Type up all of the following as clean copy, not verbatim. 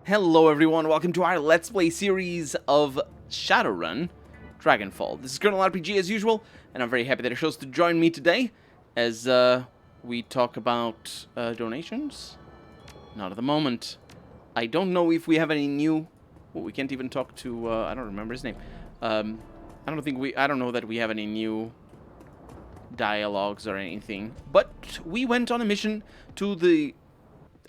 Hello everyone, welcome to our Let's Play series of Shadowrun, Dragonfall. This is Colonel RPG as usual, and I'm very happy that you chose to join me today as we talk about donations. Not at the moment. I don't know if we have any new... Oh, we can't even talk to... I don't remember his name. I don't know that we have any new dialogues or anything. But we went on a mission to the...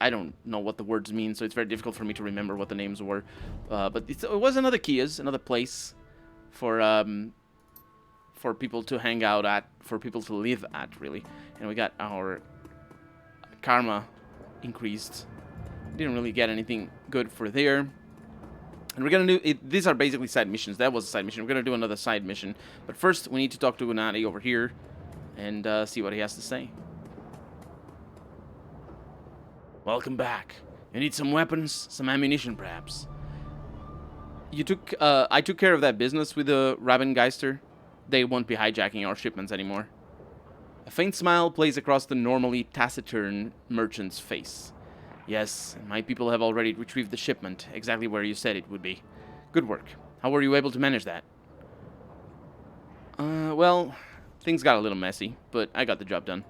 I don't know what the words mean, so it's very difficult for me to remember what the names were. But it was another Kia's, another place for people to hang out at, for people to live at, really. And we got our karma increased. Didn't really get anything good for there. And we're gonna do it. These are basically side missions. That was a side mission. We're gonna do another side mission. But first, we need to talk to Unati over here and see what he has to say. Welcome back. You need some weapons, some ammunition, perhaps. I took care of that business with the Rabengeister. They won't be hijacking our shipments anymore. A faint smile plays across the normally taciturn merchant's face. Yes, my people have already retrieved the shipment, exactly where you said it would be. Good work. How were you able to manage that? Well, things got a little messy, but I got the job done.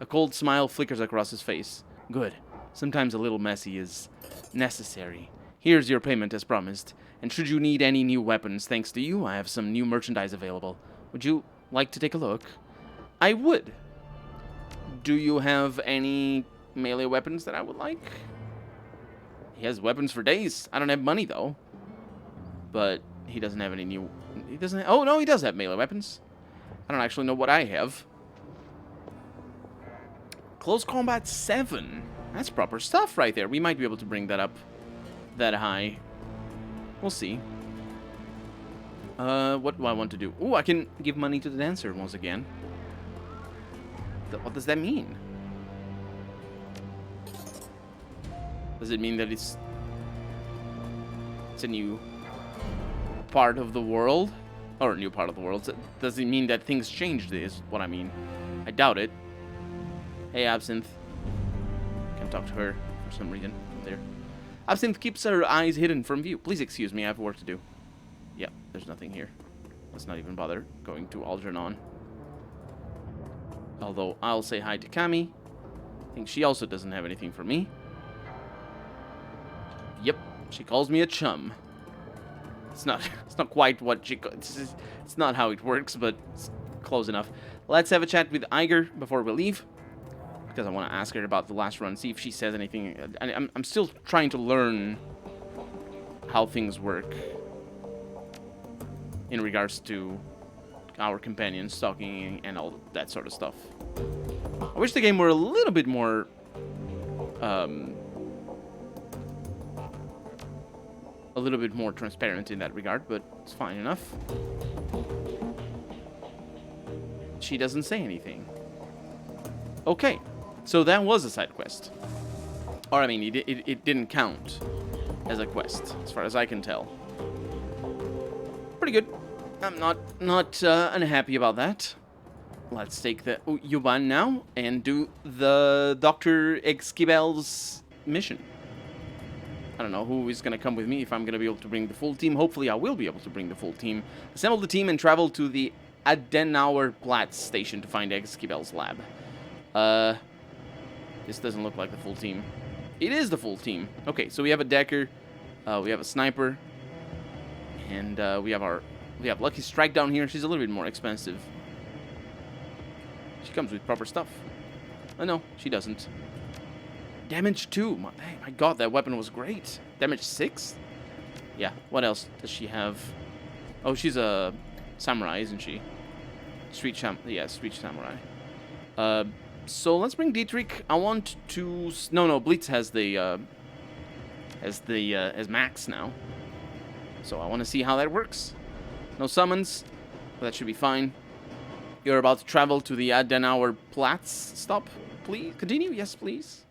A cold smile flickers across his face. Good. Sometimes a little messy is necessary. Here's your payment as promised. And should you need any new weapons, thanks to you, I have some new merchandise available. Would you like to take a look? I would. Do you have any melee weapons that I would like? He has weapons for days. I don't have money, though. But he doesn't have any new... He doesn't... Oh, no, he does have melee weapons. I don't actually know what I have. Close Combat 7. That's proper stuff right there. We might be able to bring that up that high. We'll see. What do I want to do? Ooh, I can give money to the dancer once again. What does that mean? Does it mean that it's a new part of the world? Or a new part of the world? Does it mean that things changed is what I mean? I doubt it. Hey, Absinthe. Can't talk to her for some reason. There. Absinthe keeps her eyes hidden from view. Please excuse me, I have work to do. Yeah, there's nothing here. Let's not even bother going to Algernon. Although, I'll say hi to Kami. I think she also doesn't have anything for me. Yep, she calls me a chum. It's not quite what she... It's not how it works, but it's close enough. Let's have a chat with Iger before we leave. Because I want to ask her about the last run, see if she says anything. I'm still trying to learn how things work in regards to our companions talking and all that sort of stuff. I wish the game were a little bit more transparent in that regard, but it's fine enough. She doesn't say anything. Okay. So that was a side quest. Or, I mean, it didn't count as a quest, as far as I can tell. Pretty good. I'm not unhappy about that. Let's take the Yuban now and do the Dr. Esquivel's mission. I don't know who is going to come with me, if I'm going to be able to bring the full team. Hopefully, I will be able to bring the full team. Assemble the team and travel to the Adenauer Platz station to find Esquivel's lab. This doesn't look like the full team. It is the full team. Okay, so we have a Decker, we have a Sniper, and we have Lucky Strike down here. She's a little bit more expensive. She comes with proper stuff. Oh, no, she doesn't. Damage 2. My god, that weapon was great. Damage 6? Yeah, what else does she have? Oh, she's a samurai, isn't she? Street samurai. So let's bring Dietrich. I want to... No, Blitz has the... as max now. So I want to see how that works. No summons. But that should be fine. You're about to travel to the Adenauer Platz stop. Please, continue. Yes, please.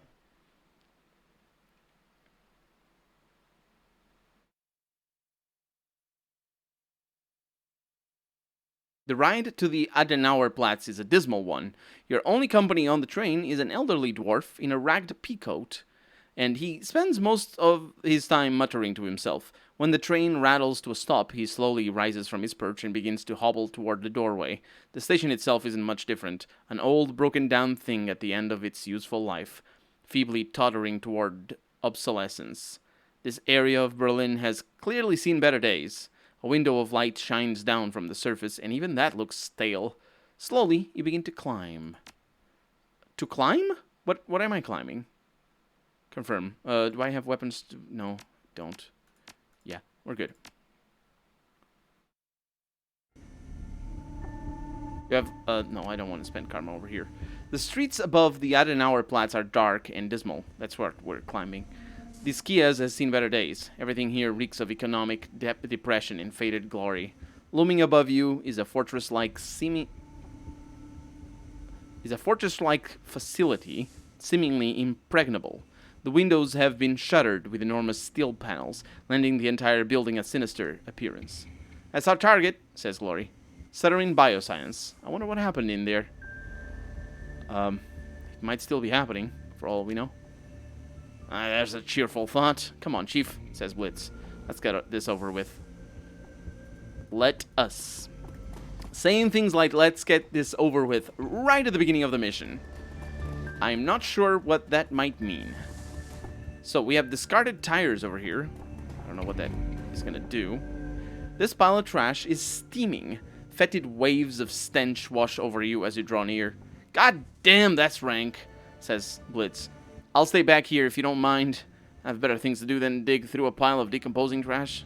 The ride to the Adenauer Platz is a dismal one. Your only company on the train is an elderly dwarf in a ragged peacoat and he spends most of his time muttering to himself. When the train rattles to a stop, he slowly rises from his perch and begins to hobble toward the doorway. The station itself isn't much different, an old, broken-down thing at the end of its useful life, feebly tottering toward obsolescence. This area of Berlin has clearly seen better days. A window of light shines down from the surface, and even that looks stale. Slowly, you begin to climb. To climb? What am I climbing? Confirm. Do I have weapons? No, don't. Yeah, we're good. You have, no, I don't want to spend karma over here. The streets above the Adenauer Platz are dark and dismal. That's what we're climbing. The Skias has seen better days. Everything here reeks of economic depression and faded glory. Looming above you is a fortress-like facility, seemingly impregnable. The windows have been shuttered with enormous steel panels, lending the entire building a sinister appearance. That's our target, says Glory. Stuttering bioscience. I wonder what happened in there. It might still be happening, for all we know. There's a cheerful thought. Come on, Chief, says Blitz. Let's get this over with. Let us. Saying things like, let's get this over with, right at the beginning of the mission. I'm not sure what that might mean. So, we have discarded tires over here. I don't know what that is going to do. This pile of trash is steaming. Fetid waves of stench wash over you as you draw near. God damn, that's rank, says Blitz. I'll stay back here if you don't mind. I have better things to do than dig through a pile of decomposing trash.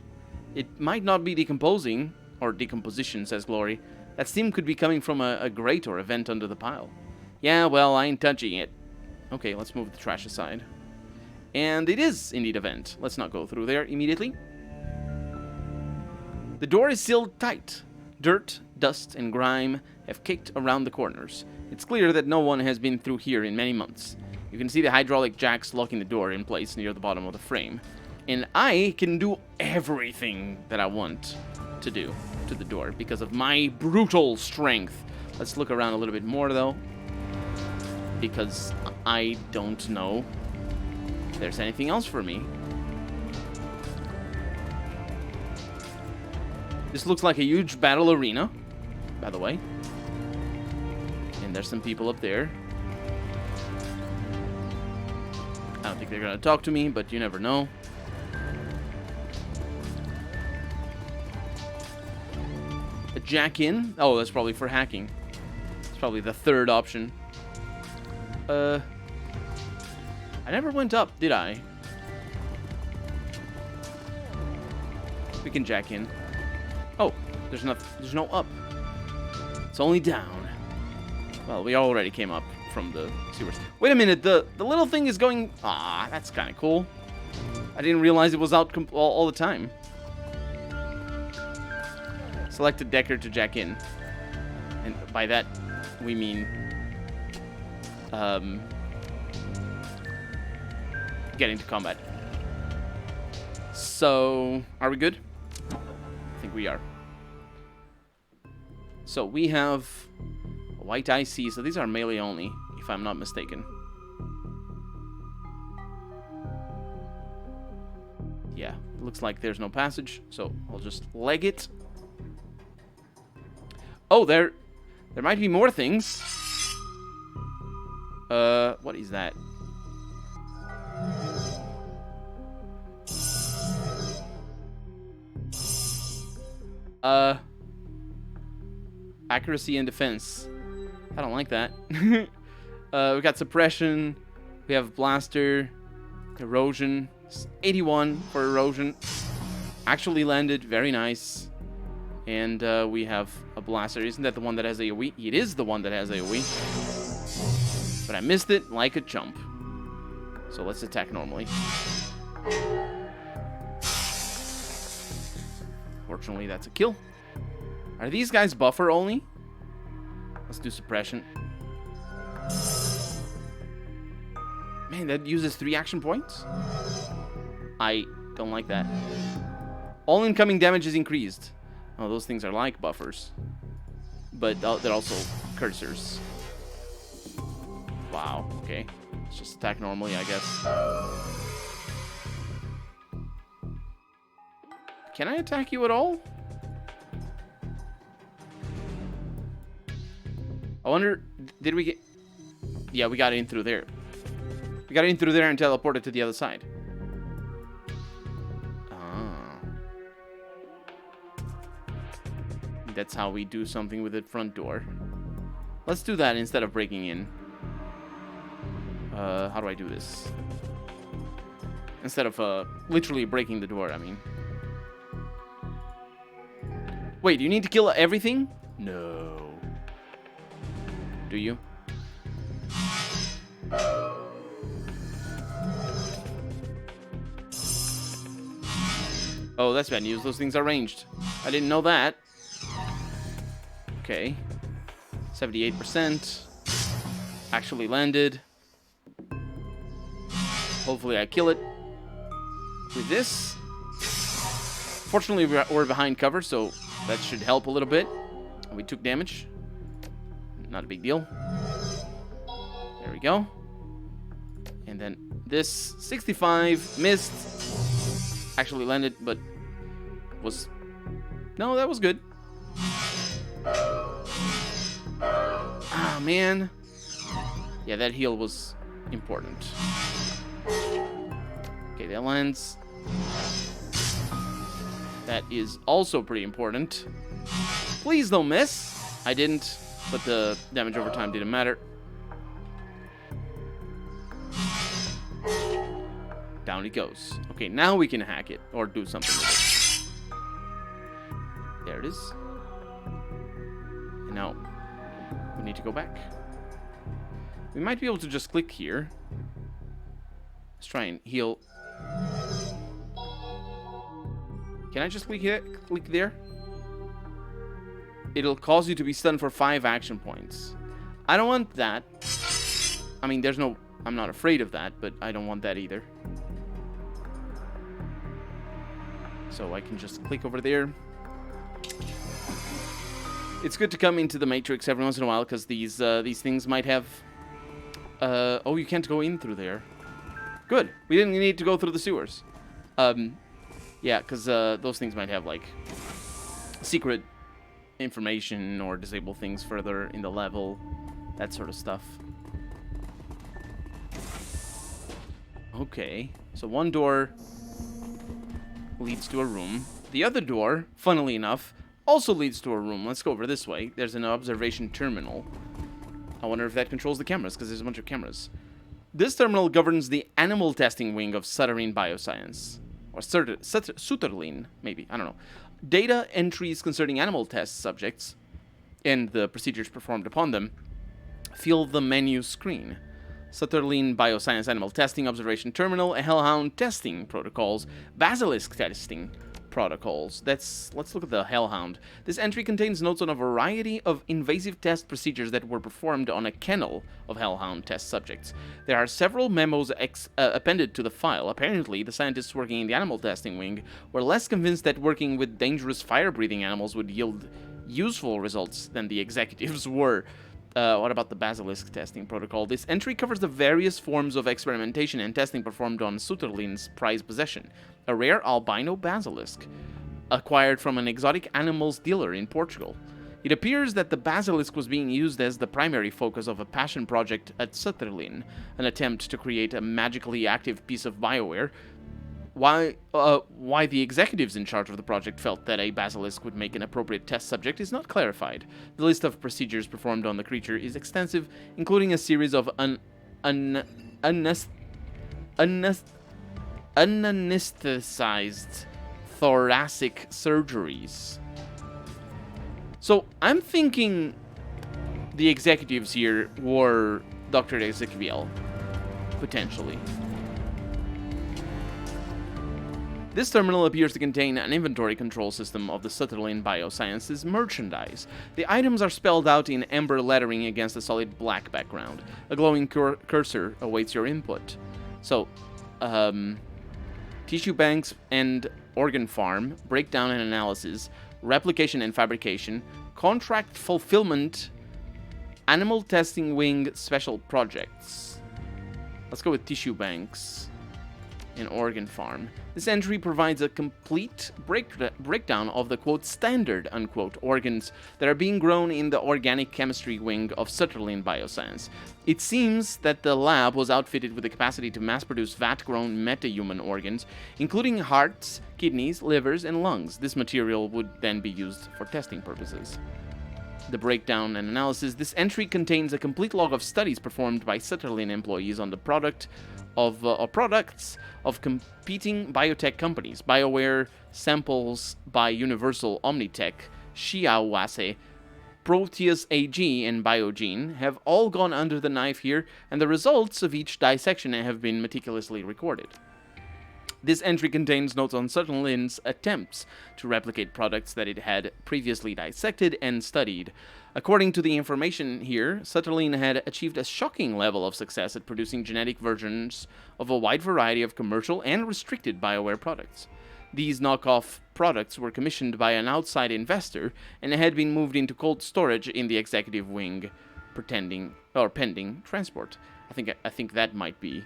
It might not be decomposing, or decomposition, says Glory. That steam could be coming from a grate or a vent under the pile. Yeah, well, I ain't touching it. Okay, let's move the trash aside. And it is indeed a vent. Let's not go through there immediately. The door is sealed tight. Dirt, dust, and grime have caked around the corners. It's clear that no one has been through here in many months. You can see the hydraulic jacks locking the door in place near the bottom of the frame. And I can do everything that I want to do to the door because of my brutal strength. Let's look around a little bit more, though, because I don't know if there's anything else for me. This looks like a huge battle arena, by the way. And there's some people up there. I don't think they're going to talk to me, but you never know. A jack in? Oh, that's probably for hacking. It's probably the third option. I never went up, did I? We can jack in. Oh, there's no up. It's only down. Well, we already came up from the sewers. Wait a minute, the little thing is going... Ah, that's kind of cool. I didn't realize it was out all the time. Select a decker to jack in. And by that, we mean... get into combat. So, are we good? I think we are. So, we have a white IC. So, these are melee only, if I'm not mistaken. Yeah, it looks like there's no passage. So, I'll just leg it. Oh, there might be more things. What is that? Accuracy and defense. I don't like that. We got suppression. We have blaster. Erosion. 81 for erosion. Actually landed. Very nice. And we have a blaster. Isn't that the one that has AoE? It is the one that has AoE. But I missed it like a chump. So let's attack normally. Fortunately, that's a kill. Are these guys buffer only? Let's do suppression. Man, that uses 3 action points? I don't like that. All incoming damage is increased. Oh, those things are like buffers. But they're also cursors. Wow, okay. Let's just attack normally, I guess. Can I attack you at all? I wonder, did we get... Yeah, we got in through there. We got in through there and teleported to the other side. Ah. That's how we do something with the front door. Let's do that instead of breaking in. How do I do this? Instead of literally breaking the door, I mean. Wait, do you need to kill everything? No. Do you? Oh, that's bad news. Those things are ranged. I didn't know that. Okay. 78%. Actually landed. Hopefully I kill it with this. Fortunately, we're behind cover, so that should help a little bit. We took damage. Not a big deal. There we go. And then this 65 missed. Actually landed, but was... No, that was good. Ah, man. Yeah, that heal was important. Okay, that lands. That is also pretty important. Please don't miss. I didn't, but the damage over time didn't matter. Down it goes. Okay, now we can hack it or do something with it. There it is. And now we need to go back. We might be able to just click here. Let's try and heal. Can I just click here? Click there? It'll cause you to be stunned for 5 action points. I don't want that. I mean, there's no... I'm not afraid of that, but I don't want that either. So I can just click over there. It's good to come into the Matrix every once in a while, because these things might have... oh, you can't go in through there. Good. We didn't need to go through the sewers. Yeah, because those things might have, like, secret information or disable things further in the level. That sort of stuff. Okay. So one door leads to a room. The other door, funnily enough, also leads to a room. Let's go over this way. There's an observation terminal. I wonder if that controls the cameras, because there's a bunch of cameras. This terminal governs the animal testing wing of Shadowrun Bioscience. Or Sutterlin, maybe. I don't know. Data entries concerning animal test subjects and the procedures performed upon them fill the menu screen. Sutterlin Bioscience Animal Testing Observation Terminal, Hellhound Testing Protocols, Basilisk Testing Protocols. Let's look at the Hellhound. This entry contains notes on a variety of invasive test procedures that were performed on a kennel of Hellhound test subjects. There are several memos appended to the file. Apparently, the scientists working in the animal testing wing were less convinced that working with dangerous fire-breathing animals would yield useful results than the executives were. What about the Basilisk Testing Protocol? This entry covers the various forms of experimentation and testing performed on Sutterlin's prized possession, a rare albino basilisk, acquired from an exotic animals dealer in Portugal. It appears that the basilisk was being used as the primary focus of a passion project at Sutterlin, an attempt to create a magically active piece of bioware. Why the executives in charge of the project felt that a basilisk would make an appropriate test subject is not clarified. The list of procedures performed on the creature is extensive, including a series of unanesthetized thoracic surgeries. So I'm thinking the executives here were Dr. Ezekiel, potentially. This terminal appears to contain an inventory control system of the Sutterlin Biosciences merchandise. The items are spelled out in amber lettering against a solid black background. A glowing cursor awaits your input. So, tissue banks and organ farm, breakdown and analysis, replication and fabrication, contract fulfillment, animal testing wing special projects. Let's go with tissue banks. an organ farm. This entry provides a complete breakdown of the, quote, standard, unquote, organs that are being grown in the organic chemistry wing of Sutherland Bioscience. It seems that the lab was outfitted with the capacity to mass-produce vat-grown meta-human organs, including hearts, kidneys, livers, and lungs. This material would then be used for testing purposes. The breakdown and analysis. This entry contains a complete log of studies performed by Sutherland employees on the products of competing biotech companies. BioWare, samples by Universal Omnitech, Xiaowase, Proteus AG, and Biogene have all gone under the knife here, and the results of each dissection have been meticulously recorded. This entry contains notes on Sutherland's attempts to replicate products that it had previously dissected and studied. According to the information here, Sutherland had achieved a shocking level of success at producing genetic versions of a wide variety of commercial and restricted BioWare products. These knockoff products were commissioned by an outside investor and had been moved into cold storage in the executive wing, pending transport. I think that might be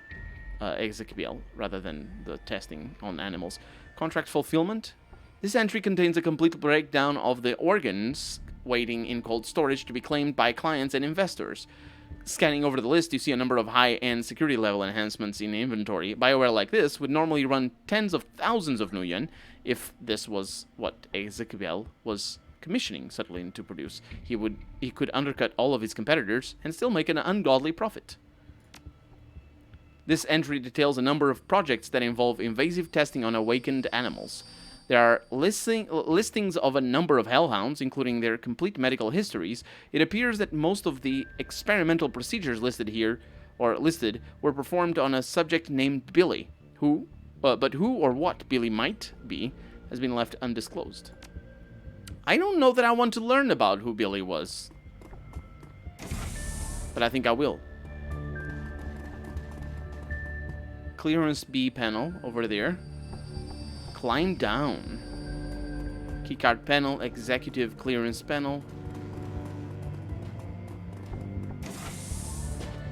Ezekiel rather than the testing on animals. Contract fulfillment. This entry contains a complete breakdown of the organs waiting in cold storage to be claimed by clients and investors. Scanning over the list, you see a number of high-end security level enhancements in inventory. BioWare like this would normally run tens of thousands of nuyen if this was what Ezekiel was commissioning Sutherland to produce. He could undercut all of his competitors and still make an ungodly profit. This entry details a number of projects that involve invasive testing on awakened animals. There are listings of a number of hellhounds, including their complete medical histories. It appears that most of the experimental procedures listed were performed on a subject named Billy, but who or what Billy might be has been left undisclosed. I don't know that I want to learn about who Billy was, but I think I will. Clearance B panel over there. Climb down. Keycard panel, executive clearance panel.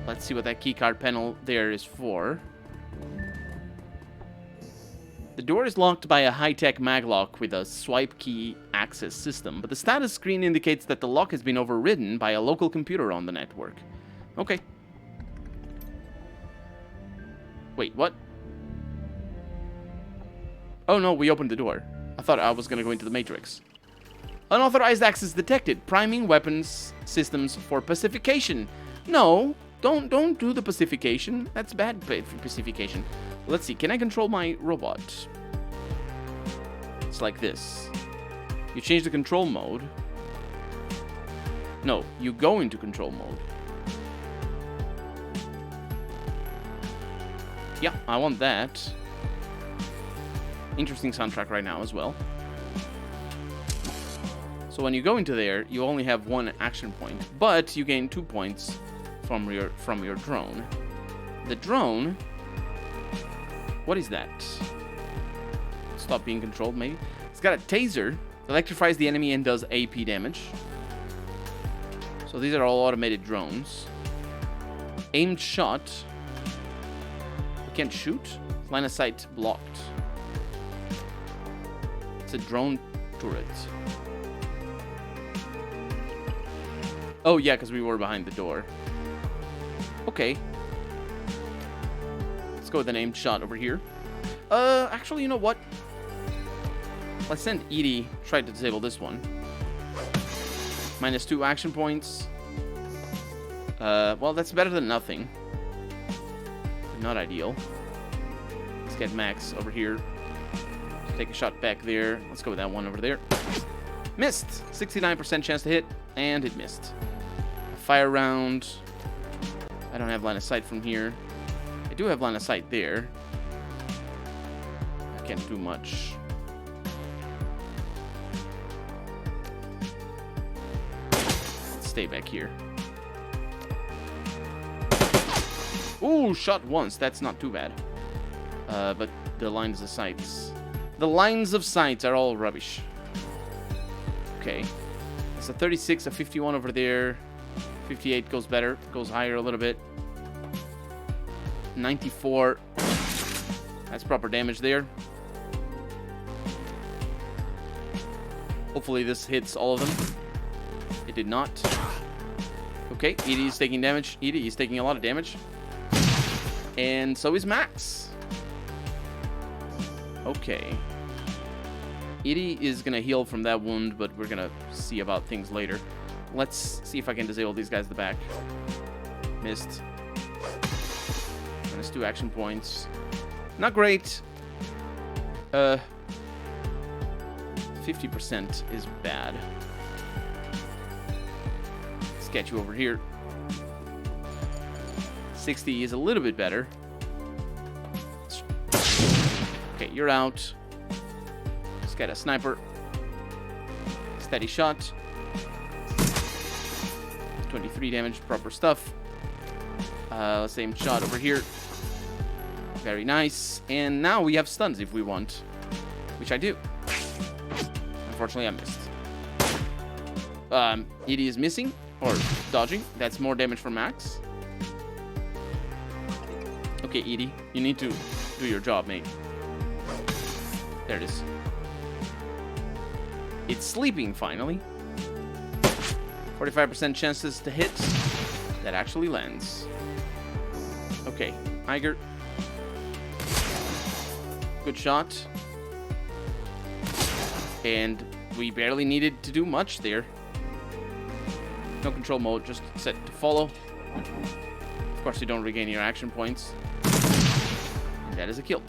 Let's see what that keycard panel there is for. The door is locked by a high-tech maglock with a swipe key access system, but the status screen indicates that the lock has been overridden by a local computer on the network. Okay. Wait, what? Oh no, we opened the door. I thought I was gonna go into the Matrix. Unauthorized access detected. Priming weapons systems for pacification. No, don't do the pacification. That's bad pacification. Let's see, can I control my robot? It's like this. You change the control mode. No, you go into control mode. Yeah, I want that. Interesting soundtrack right now as well. So when you go into there, you only have one action point, but you gain 2 points from your drone. The drone, what is that? Stop being controlled, maybe. It's got a taser, electrifies the enemy and does AP damage. So these are all automated drones. Aimed shot. You can't shoot. Line of sight blocked. It's a drone turret. Oh yeah, because we were behind the door. Okay. Let's go with an aimed shot over here. Actually, you know what? Let's send Edie try to disable this one. -2 action points. Well, that's better than nothing. Not ideal. Let's get Max over here. Take a shot back there. Let's go with that one over there. Missed! 69% chance to hit, and it missed. Fire round. I don't have line of sight from here. I do have line of sight there. I can't do much. Let's stay back here. Ooh, shot once. That's not too bad. But the lines of sights. The lines of sights are all rubbish. Okay. It's a 36, a 51 over there. 58 goes better. Goes higher a little bit. 94. That's proper damage there. Hopefully this hits all of them. It did not. Okay, Edie's taking damage. Edie is taking a lot of damage. And so is Max. Okay. Edie is going to heal from that wound, but we're going to see about things later. Let's see if I can disable these guys at the back. Missed. -2 action points. Not great. 50% is bad. Let's get you over here. 60 is a little bit better. Okay, you're out. Let's get a sniper. Steady shot. 23 damage, proper stuff. Same shot over here. Very nice. And now we have stuns if we want. Which I do. Unfortunately, I missed. Edie is missing. Or dodging. That's more damage for Max. Okay, Edie. You need to do your job, mate. There it is. It's sleeping, finally. 45% chances to hit. That actually lands. Okay, Iger. Good shot. And we barely needed to do much there. No control mode, just set to follow. Of course, you don't regain your action points. And that is a kill.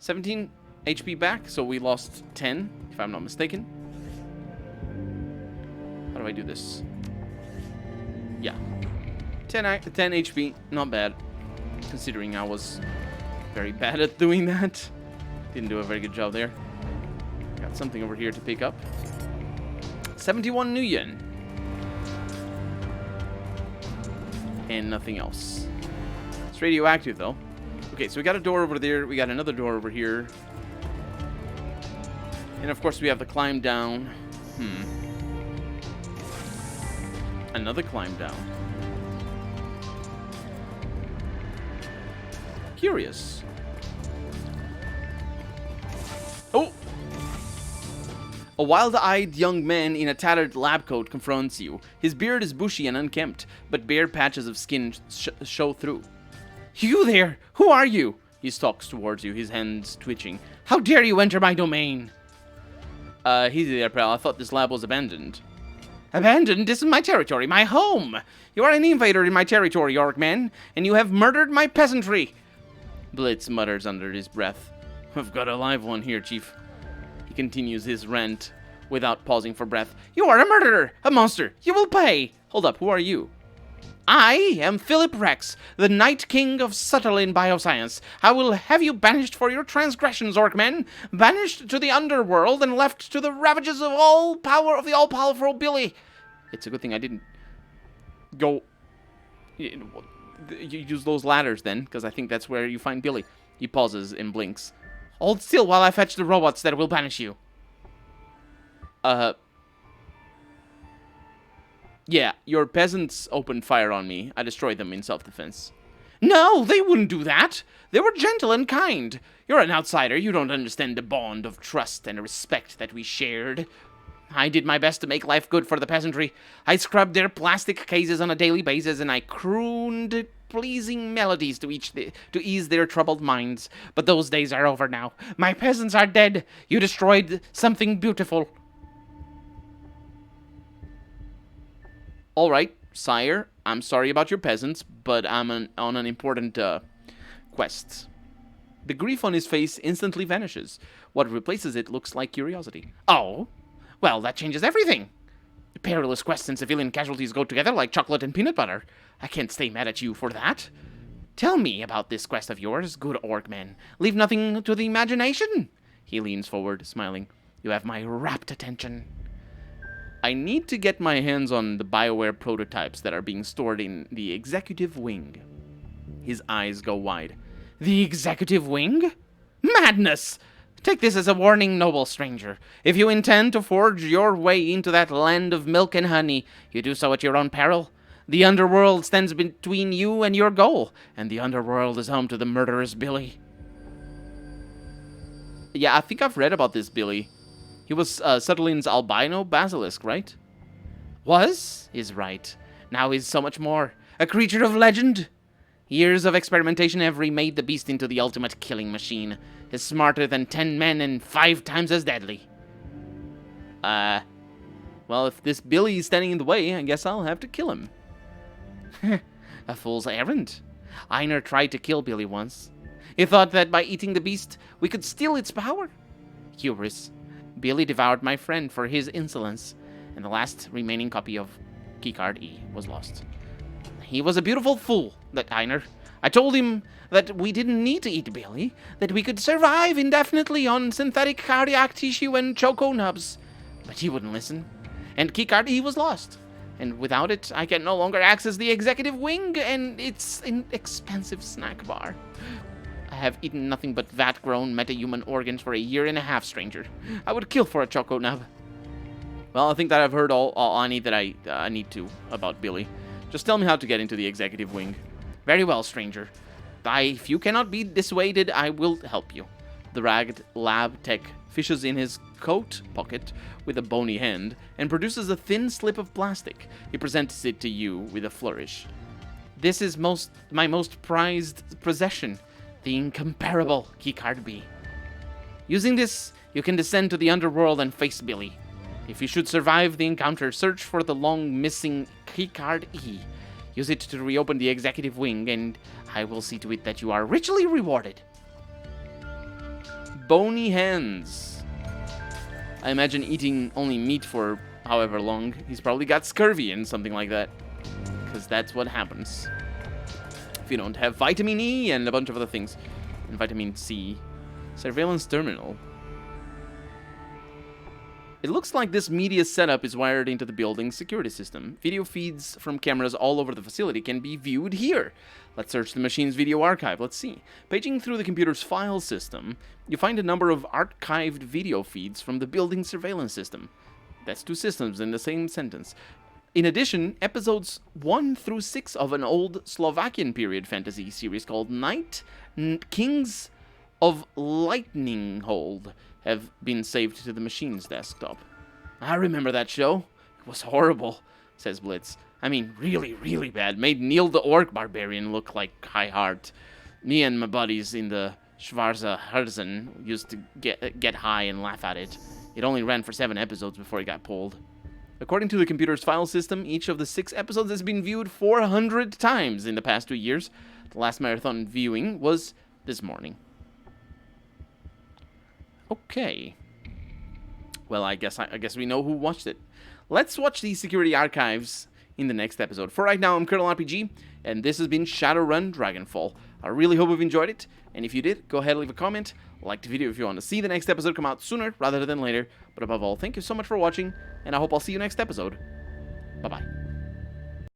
17 HP back, so we lost 10, if I'm not mistaken. How do I do this? Yeah. 10 HP, not bad. Considering I was very bad at doing that. Didn't do a very good job there. Got something over here to pick up. 71 new yen. And nothing else. It's radioactive, though. Okay, so we got a door over there. We got another door over here. And, of course, we have the climb down. Another climb down. Curious. Oh! A wild-eyed young man in a tattered lab coat confronts you. His beard is bushy and unkempt, but bare patches of skin show through. You there! Who are you? He stalks towards you, his hands twitching. How dare you enter my domain? Easy there, pal. I thought this lab was abandoned. Abandoned? This is my territory, my home! You are an invader in my territory, Orcman, and you have murdered my peasantry! Blitz mutters under his breath. We've got a live one here, Chief. He continues his rant without pausing for breath. You are a murderer! A monster! You will pay! Hold up, who are you? I am Philip Rex, the Night King of Subtlin Bioscience. I will have you banished for your transgressions, Orcmen. Banished to the underworld and left to the ravages of all power of the all-powerful Billy. It's a good thing I didn't go... You use those ladders then, because I think that's where you find Billy. He pauses and blinks. Hold still while I fetch the robots that will banish you. Yeah, your peasants opened fire on me. I destroyed them in self-defense. No, they wouldn't do that. They were gentle and kind. You're an outsider. You don't understand the bond of trust and respect that we shared. I did my best to make life good for the peasantry. I scrubbed their plastic cases on a daily basis, and I crooned pleasing melodies to ease their troubled minds. But those days are over now. My peasants are dead. You destroyed something beautiful. All right, sire, I'm sorry about your peasants, but I'm on an important quest. The grief on his face instantly vanishes. What replaces it looks like curiosity. Oh, well, that changes everything. Perilous quests and civilian casualties go together like chocolate and peanut butter. I can't stay mad at you for that. Tell me about this quest of yours, good Orcman. Leave nothing to the imagination. He leans forward, smiling. You have my rapt attention. I need to get my hands on the BioWare prototypes that are being stored in the executive wing. His eyes go wide. The executive wing? Madness! Take this as a warning, noble stranger. If you intend to forge your way into that land of milk and honey, you do so at your own peril. The underworld stands between you and your goal, and the underworld is home to the murderous Billy. Yeah, I think I've read about this Billy. He was Sutherland's albino basilisk, right? Was is right. Now he's so much more. A creature of legend. Years of experimentation have remade the beast into the ultimate killing machine. He's smarter than 10 men and 5 times as deadly. Well, if this Billy is standing in the way, I guess I'll have to kill him. A fool's errand. Einar tried to kill Billy once. He thought that by eating the beast, we could steal its power. Hubris. Billy devoured my friend for his insolence, and the last remaining copy of Keycard E was lost. He was a beautiful fool, that Einar. I told him that we didn't need to eat Billy, that we could survive indefinitely on synthetic cardiac tissue and choco nubs. But he wouldn't listen, and Keycard E was lost. And without it, I can no longer access the executive wing and its expensive snack bar. I have eaten nothing but vat-grown metahuman organs for a year and a half, stranger. I would kill for a choco nub. Well, I think that I've heard all I need that I need to about Billy. Just tell me how to get into the executive wing. Very well, stranger. If you cannot be dissuaded, I will help you. The ragged lab tech fishes in his coat pocket with a bony hand and produces a thin slip of plastic. He presents it to you with a flourish. This is my most prized possession, the incomparable Keycard B. Using this, you can descend to the underworld and face Billy. If you should survive the encounter, search for the long-missing Keycard E. Use it to reopen the executive wing, and I will see to it that you are richly rewarded. Bony hands. I imagine eating only meat for however long. He's probably got scurvy and something like that. Because that's what happens if you don't have vitamin E and a bunch of other things. And vitamin C. Surveillance terminal. It looks like this media setup is wired into the building's security system. Video feeds from cameras all over the facility can be viewed here. Let's search the machine's video archive. Let's see. Paging through the computer's file system, you find a number of archived video feeds from the building's surveillance system. That's 2 systems in the same sentence. In addition, episodes 1 through 6 of an old Slovakian period fantasy series called Night Kings of Lightning Hold have been saved to the machine's desktop. I remember that show. It was horrible, says Blitz. I mean, really, really bad. Made Neil the Orc Barbarian look like High Heart. Me and my buddies in the Schwarze Herzen used to get high and laugh at it. It only ran for 7 episodes before it got pulled. According to the computer's file system, each of the 6 episodes has been viewed 400 times in the past 2 years. The last marathon viewing was this morning. Okay. Well, I guess we know who watched it. Let's watch these security archives in the next episode. For right now, I'm Colonel RPG, and this has been Shadowrun Dragonfall. I really hope you've enjoyed it, and if you did, go ahead and leave a comment, like the video if you want to see the next episode come out sooner rather than later. But above all, thank you so much for watching, and I hope I'll see you next episode. Bye-bye.